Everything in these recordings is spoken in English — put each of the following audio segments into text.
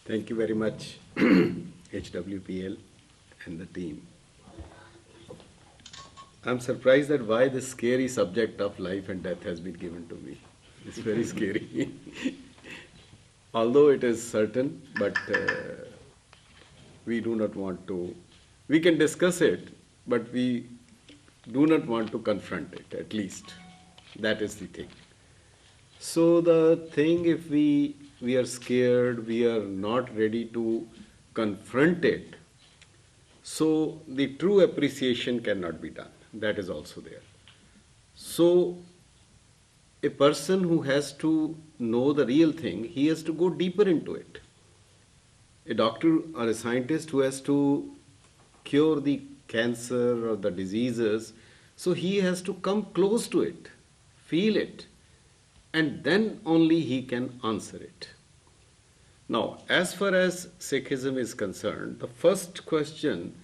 Thank you very much, HWPL and the team. I'm surprised at why this scary subject of life and death has been given to me. It's very scary. Although it is certain, but we do not want to. We can discuss it, but we do not want to confront it, at least. That is the thing. So the thing, if we are scared, we are not ready to confront it, so the true appreciation cannot be done. That is also there. So a person who has to know the real thing, he has to go deeper into it. A doctor or a scientist who has to cure the cancer or the diseases, so he has to come close to it, feel it, and then only he can answer it. Now, as far as Sikhism is concerned, the first question,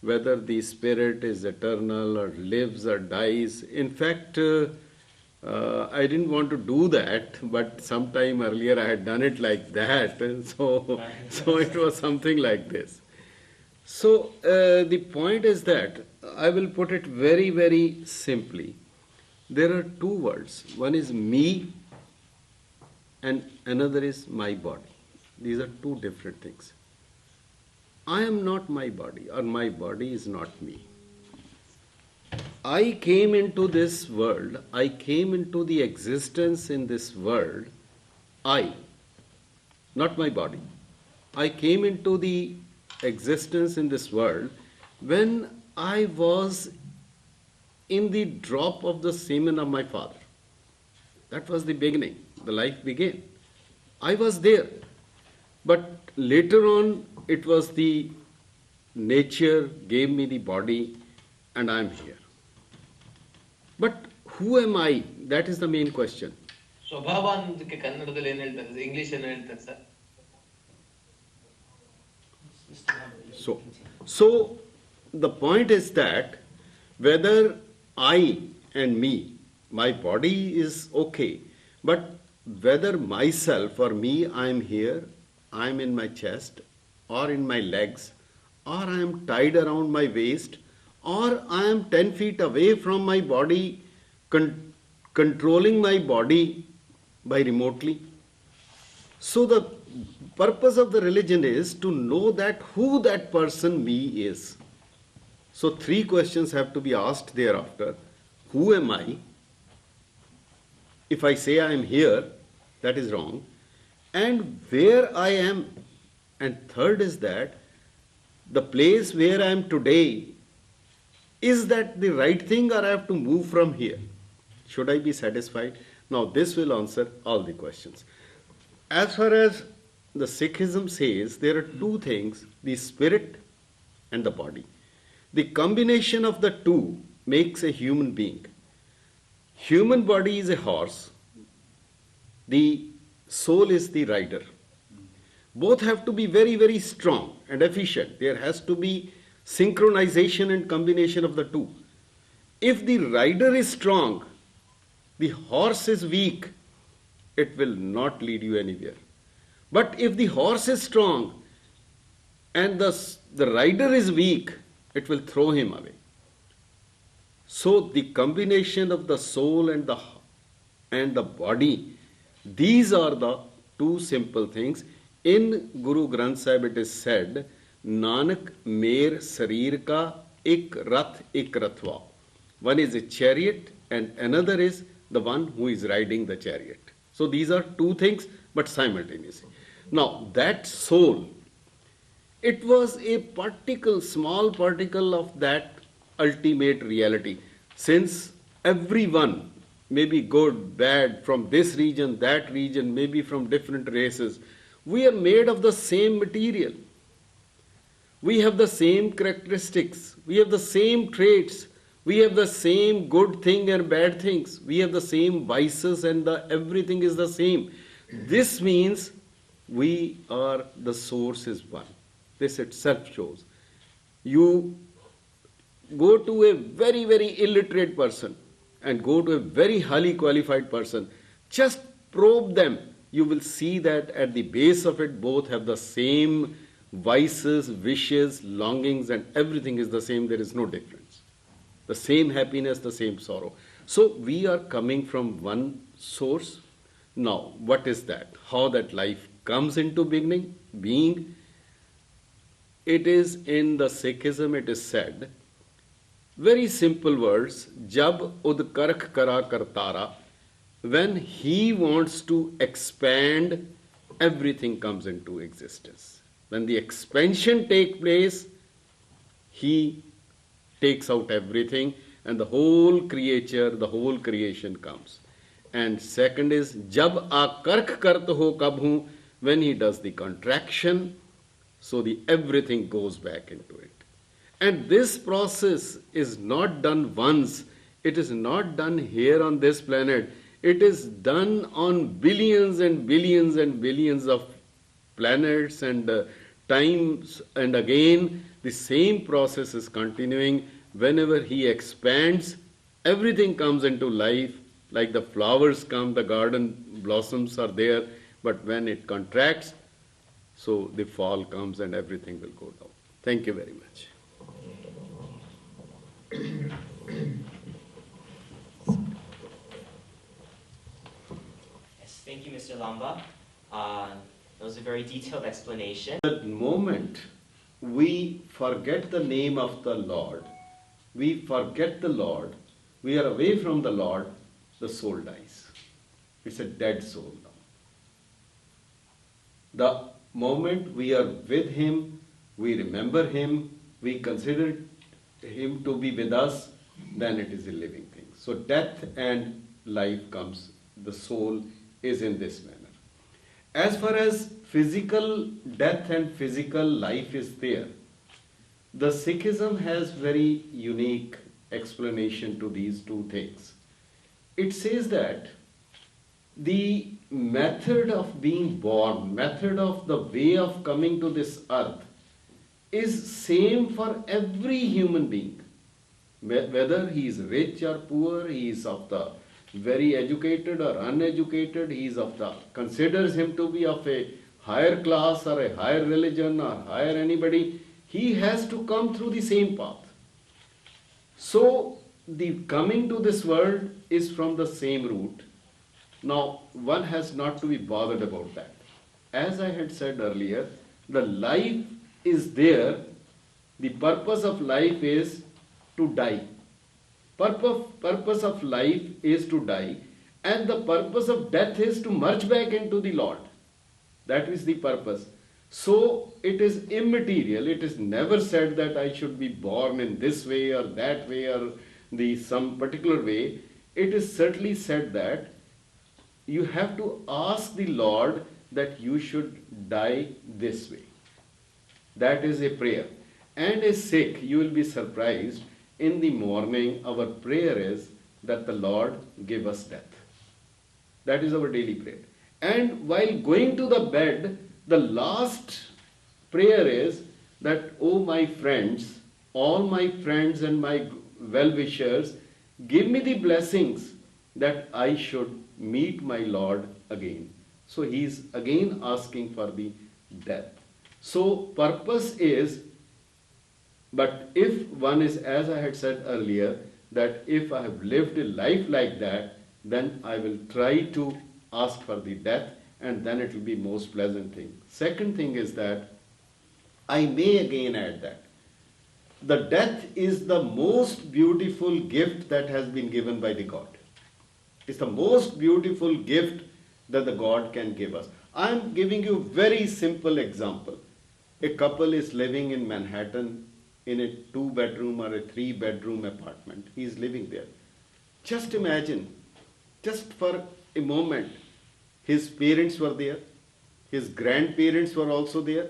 whether the spirit is eternal or lives or dies, in fact, I didn't want to do that, but sometime earlier I had done it like that, and so it was something like this. So the point is that I will put it very, very simply. There are two words. One is me and another is my body. These are two different things. I am not my body, or my body is not me. I came into this world, I came into the existence in this world, I, not my body. I came into the existence in this world when I was in the drop of the semen of my father. That was the beginning. The life began. I was there. But later on, it was the nature gave me the body and I am here. But who am I? That is the main question. ಸ್ವಭಾವ ಅನ್ನೋದಕ್ಕೆ ಕನ್ನಡದಲ್ಲಿ ಏನ್ ಹೇಳ್ತಾರೆ sir, English ಏನು ಹೇಳ್ತಾರೆ sir? So the point is that whether I and me, my body is okay, but whether myself or me, I am here, I am in my chest or in my legs, or I am tied around my waist, or I am 10 feet away from my body, controlling my body by remotely. So the purpose of the religion is to know that who that person me is. So three questions have to be asked thereafter. Who am I? If I say I am here, that is wrong. And where I am. And third is that the place where I am today, is that the right thing or I have to move from here? Should I be satisfied? Now this will answer all the questions. As far as the Sikhism says, there are two things, the spirit and the body. The combination of the two makes a human being. Human body is a horse. The soul is the rider. Both have to be very, very strong and efficient. There has to be synchronization and combination of the two. If the rider is strong, the horse is weak, it will not lead you anywhere. But if the horse is strong and the rider is weak, it will throw him away. So the combination of the soul and the body, these are the two simple things. In Guru Granth Sahib it is said, Nanak mer sarir ka ik rath ik rathwa. One is a chariot and another is the one who is riding the chariot. So these are two things but simultaneously. Now that soul, it was a particle, small particle of that ultimate reality. Since everyone may be good, bad, from this region, that region, maybe from different races, we are made of the same material. We have the same characteristics. We have the same traits. We have the same good thing and bad things. We have the same vices and everything is the same. This means we are, the source is one. This itself shows. You go to a very, very illiterate person and go to a very highly qualified person. Just probe them. you will see that at the base of it, both have the same vices, wishes, longings, and everything is the same. There is no difference. The same happiness, the same sorrow. So we are coming from one source. Now, what is that? How that life comes into being? It is in the Sikhism, it is said, very simple words, Jab udkark kara kartara, when he wants to expand, everything comes into existence. When the expansion takes place, he takes out everything and the whole creature, the whole creation comes. And second is Jab akark kart ho kabhu, when he does the contraction, so the everything goes back into it. And this process is not done once. It is not done here on this planet. It is done on billions and billions and billions of planets and times, and again the same process is continuing. Whenever he expands, everything comes into life, like the flowers come, the garden blossoms are there, but when it contracts, so the fall comes and everything will go down. Thank you very much. Yes, thank you, Mr. Lamba. That was a very detailed explanation. The moment we forget the name of the Lord, we forget the Lord, we are away from the Lord, the soul dies. It's a dead soul now. The moment we are with Him, we remember Him, we consider Him to be with us, then it is a living thing. So death and life comes, the soul is in this manner. As far as physical death and physical life is there, the Sikhism has very unique explanation to these two things. It says that the method of being born, method of the way of coming to this earth is same for every human being. Whether he is rich or poor, he is of the very educated or uneducated, he is of the, considers him to be of a higher class or a higher religion or higher anybody, he has to come through the same path. So the coming to this world is from the same route. Now one has not to be bothered about that. As I had said earlier, the life is there, the purpose of life is to die. Purpose of life is to die, and the purpose of death is to merge back into the Lord. That is the purpose. So it is immaterial. It is never said that I should be born in this way or that way or some particular way. It is certainly said that you have to ask the Lord that you should die this way. That is a prayer. And a Sikh, you will be surprised, in the morning our prayer is that the Lord give us death. That is our daily prayer. And while going to the bed, the last prayer is that, oh my friends, all my friends and my well-wishers, give me the blessings that I should meet my Lord again. So he is again asking for the death. So purpose is, but if one is, as I had said earlier, that if I have lived a life like that, then I will try to ask for the death, and then it will be most pleasant thing. Second thing is that I may again add that the death is the most beautiful gift that has been given by the God. It's the most beautiful gift that the God can give us. I am giving you a very simple example. A couple is living in Manhattan in a 2-bedroom or a 3-bedroom apartment. He is living there. Just imagine, just for a moment, his parents were there, his grandparents were also there,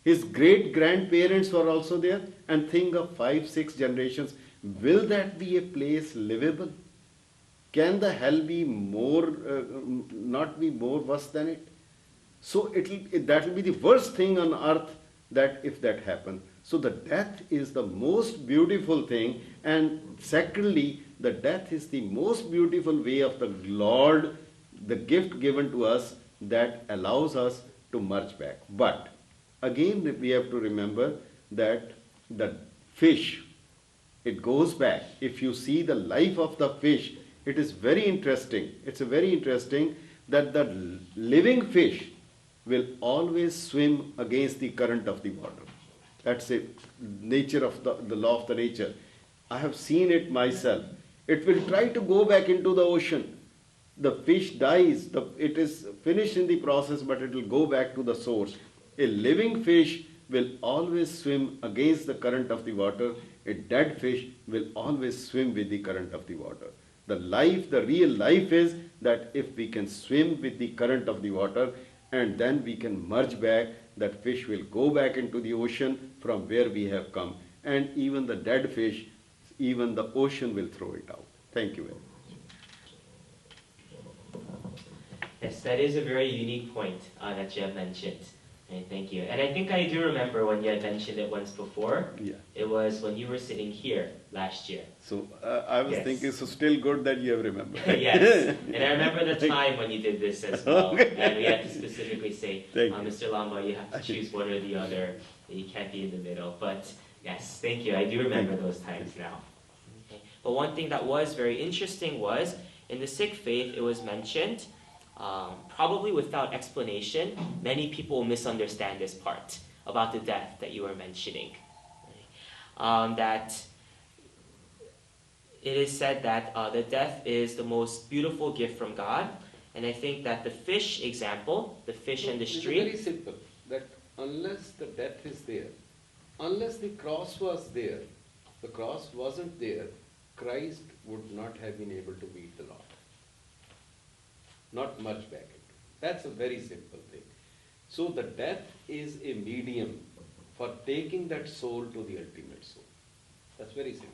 his great-grandparents were also there, and think of 5-6 generations. Will that be a place livable? Can the hell be more, not be more worse than it? So that will be the worst thing on earth, that if that happens. So the death is the most beautiful thing, and secondly, the death is the most beautiful way of the Lord, the gift given to us, that allows us to merge back. But again, we have to remember that the fish, it goes back. If you see the life of the fish, it is very interesting. It's a very interesting that the living fish will always swim against the current of the water. That's a nature of the law of the nature. I have seen it myself. It will try to go back into the ocean. The fish dies, it is finished in the process, but it will go back to the source. A living fish will always swim against the current of the water. A dead fish will always swim with the current of the water. The real life is that if we can swim with the current of the water and then we can merge back, that fish will go back into the ocean from where we have come. And even the dead fish, even the ocean will throw it out. Thank you very much. Yes, that is a very unique point that you have mentioned. Okay, thank you. And I think I do remember when you had mentioned it once before. Yeah. It was when you were sitting here last year. So I was Yes. thinking, so still good that you have remembered. Yes, and I remember the time when you did this as well, Okay. and we had to specifically say, Thank you. Mr. Lamba, you have to choose one or the other, you can't be in the middle. But yes, thank you, I do remember those times now. Okay. But one thing that was very interesting was, in the Sikh faith, it was mentioned, probably without explanation, many people misunderstand this part about the death that you were mentioning. That it is said that the death is the most beautiful gift from God, and I think that the fish example, the fish in the It's street, very simple, that unless the death is there, unless the cross was there, the cross wasn't there, Christ would not have been able to meet the Lord. Not much back into it. That's a very simple thing. So the death is a medium for taking that soul to the ultimate soul. That's very simple.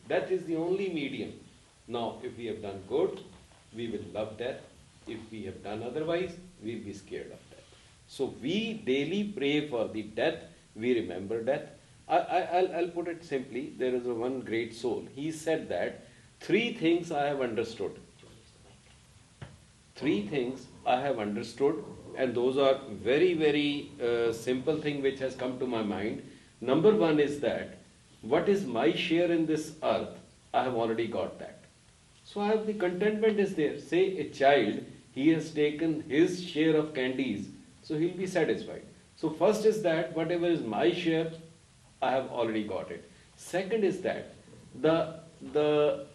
Death is the only medium. Now, if we have done good, we will love death. If we have done otherwise, we will be scared of death. So we daily pray for the death, we remember death. I'll put it simply, there is one great soul. He said that 3 things I have understood. 3 things I have understood, and those are very, very simple thing which has come to my mind. Number 1 is that what is my share in this earth, I have already got that. So I have the contentment is there. Say a child, he has taken his share of candies, so he'll be satisfied. So first is that whatever is my share, I have already got it. Second is that the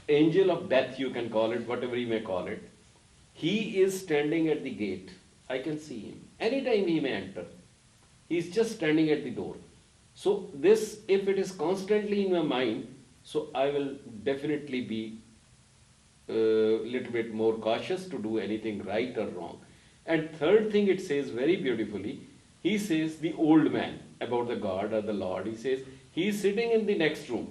angel of death, you can call it, whatever you may call it, he is standing at the gate. I can see him. Anytime he may enter. He is just standing at the door. So this, if it is constantly in my mind, so I will definitely be a little bit more cautious to do anything right or wrong. And third thing it says very beautifully, he says the old man about the God or the Lord, he says, he is sitting in the next room.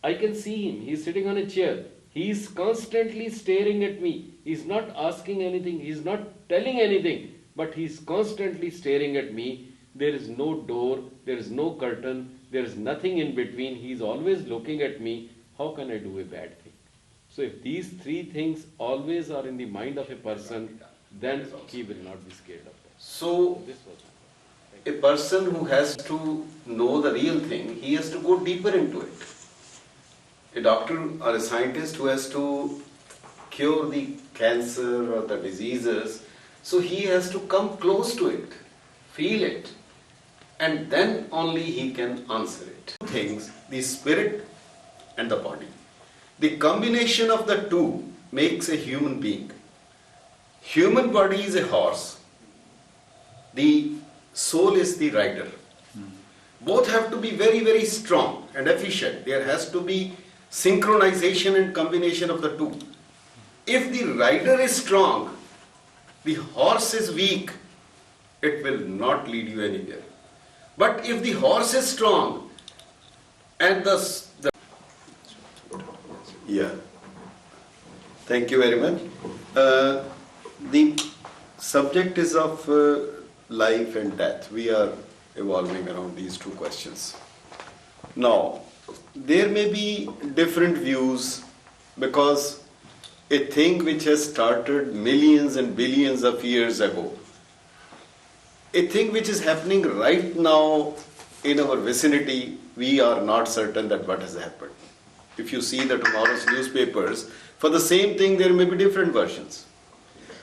I can see him, he is sitting on a chair. He is constantly staring at me. He is not asking anything, he is not telling anything, but he is constantly staring at me. There is no door, there is no curtain, there is nothing in between. He is always looking at me. How can I do a bad thing? So if these 3 things always are in the mind of a person, then he will not be scared of that. So, This was a person who has to know the real thing, he has to go deeper into it. A doctor or a scientist who has to cure the cancer or the diseases, so he has to come close to it, feel it, and then only he can answer it. Two things, the spirit and the body. The combination of the two makes a human being. Human body is a horse. The soul is the rider. Both have to be very, very strong and efficient. There has to be synchronization and combination of the two. If the rider is strong, the horse is weak, it will not lead you anywhere. But if the horse is strong and yeah, thank you very much. The subject is of life and death. We are evolving around these 2 questions. Now, there may be different views because a thing which has started millions and billions of years ago, a thing which is happening right now in our vicinity, we are not certain that what has happened. If you see the tomorrow's newspapers, for the same thing there may be different versions.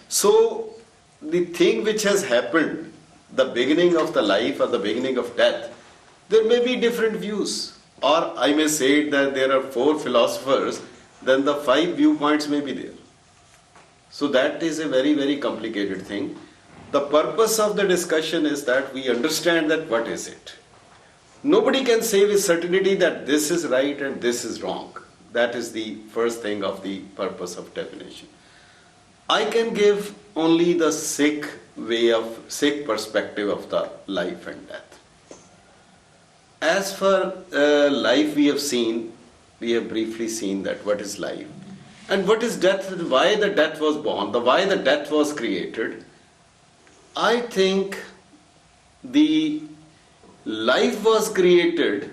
So the thing which has happened, the beginning of the life or the beginning of death, there may be different views. Or I may say that there are 4 philosophers, then the 5 viewpoints may be there. So that is a very, very complicated thing. The purpose of the discussion is that we understand that what is it. Nobody can say with certainty that this is right and this is wrong. That is the first thing of the purpose of definition. I can give only the Sikh perspective of the life and death. As for life we have briefly seen that what is life and what is death, why the death was born, why the death was created. I think the life was created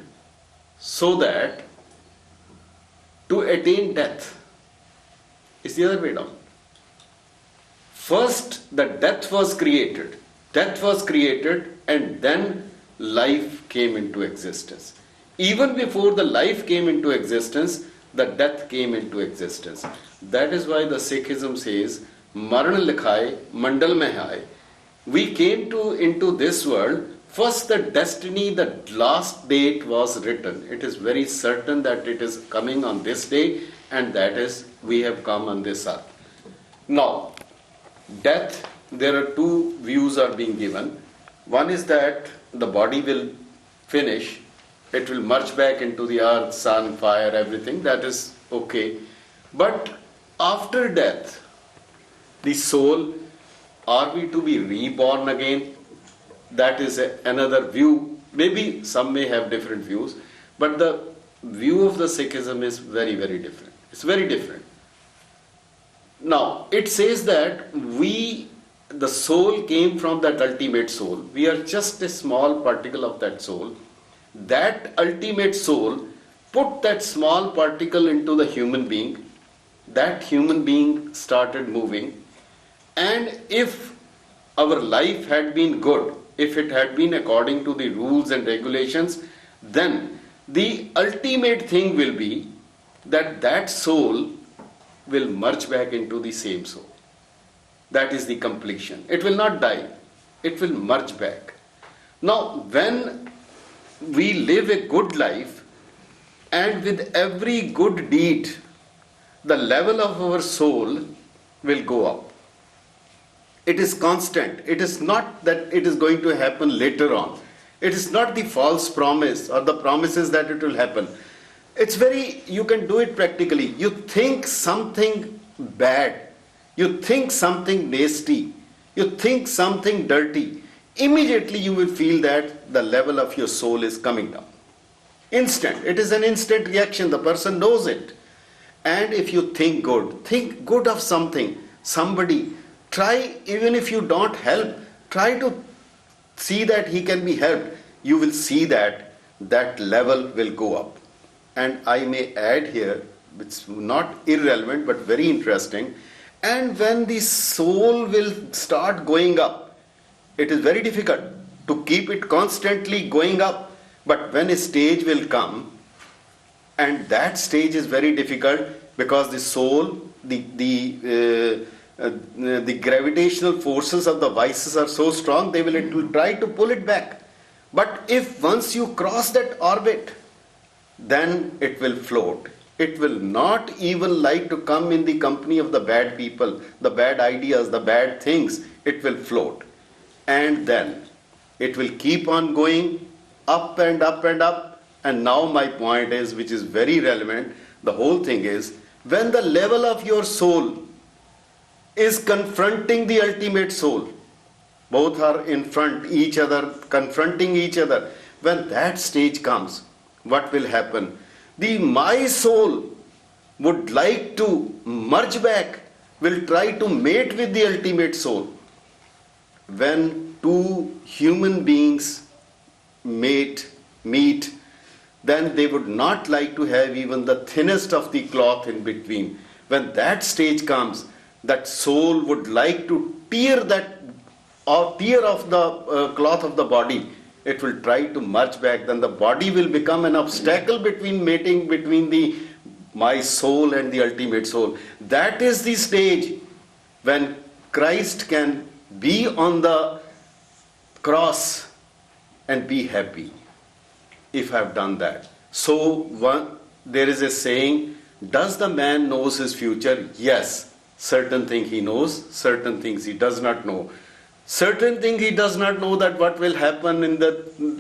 so that to attain death. It's the other way down. First the death was created. Death was created and then life came into existence. Even before the life came into existence, the death came into existence. That is why the Sikhism says, Maran likhai, mandal mein hai. We came into this world, first the destiny, the last date was written. It is very certain that it is coming on this day, and that is, we have come on this earth. Now, death, there are 2 views are being given. One is that the body will finish, it will merge back into the earth, sun, fire, everything, that is okay. But after death, the soul, are we to be reborn again? That is another view. Maybe some may have different views, but the view of the Sikhism is very, very different. It's very different. Now, it says that the soul came from that ultimate soul. We are just a small particle of that soul. That ultimate soul put that small particle into the human being. That human being started moving. And if our life had been good, if it had been according to the rules and regulations, then the ultimate thing will be that soul will merge back into the same soul. That is the completion. It will not die. It will merge back. Now, when we live a good life, and with every good deed, the level of our soul will go up. It is constant. It is not that it is going to happen later on. It is not the false promise or the promises that it will happen. It's you can do it practically. You think something bad, you think something nasty, you think something dirty, immediately you will feel that the level of your soul is coming down. Instant. It is an instant reaction. The person knows it. And if you think good of something, somebody, try, even if you don't help, try to see that he can be helped. You will see that level will go up. And I may add here, it's not irrelevant but very interesting, and when the soul will start going up, it is very difficult to keep it constantly going up. But when a stage will come, and that stage is very difficult because the soul, the gravitational forces of the vices are so strong, it will try to pull it back. But if once you cross that orbit, then it will float. It will not even like to come in the company of the bad people, the bad ideas, the bad things. It will float. And then it will keep on going up and up and up. And now my point is, which is very relevant, the whole thing is, when the level of your soul is confronting the ultimate soul, both are in front each other, confronting each other, when that stage comes, what will happen? My soul would like to merge back, will try to mate with the ultimate soul. When 2 human beings meet, then they would not like to have even the thinnest of the cloth in between. when that stage comes, that soul would like to tear that or tear off the cloth of the body. It will try to merge back. Then the body will become an obstacle between mating between the my soul and the ultimate soul. That is the stage when Christ can be on the cross and be happy. If I have done that. So there is a saying, does the man knows his future? Yes. Certain things he knows, certain things he does not know. Certain things he does not know, that what will happen in the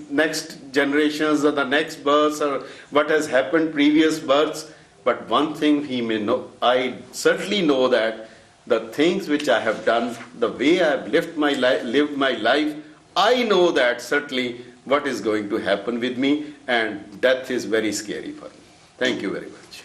next generations or the next births or what has happened previous births. But one thing he may know, I certainly know that the things which I have done, the way I have lived my life, I know that certainly what is going to happen with me, and death is very scary for me. Thank you very much.